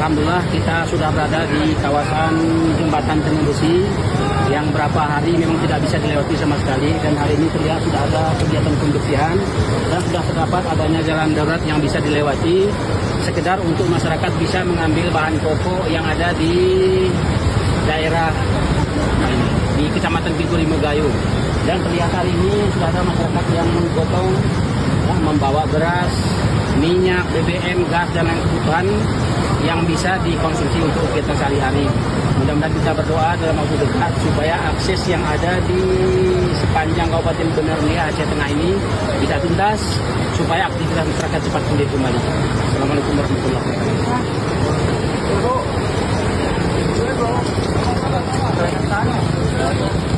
Alhamdulillah kita sudah berada di kawasan Jembatan Tenun Besi yang berapa hari memang tidak bisa dilewati sama sekali, dan hari ini terlihat sudah ada kegiatan pembersihan dan sudah terdapat adanya jalan darurat yang bisa dilewati sekedar untuk masyarakat bisa mengambil bahan pokok yang ada di daerah di Kecamatan Pintu Limo Gayo. Dan terlihat hari ini sudah ada masyarakat yang menggotong membawa beras, minyak, BBM, gas, dan lain kebutuhan yang bisa dikonsumsi untuk kegiatan sehari-hari. Mudah-mudahan kita berdoa dalam waktu dekat supaya akses yang ada di sepanjang Kabupaten Bener Aceh Tengah ini bisa tuntas, supaya aktivitas masyarakat cepat pulih kembali. Assalamualaikum warahmatullahi wabarakatuh.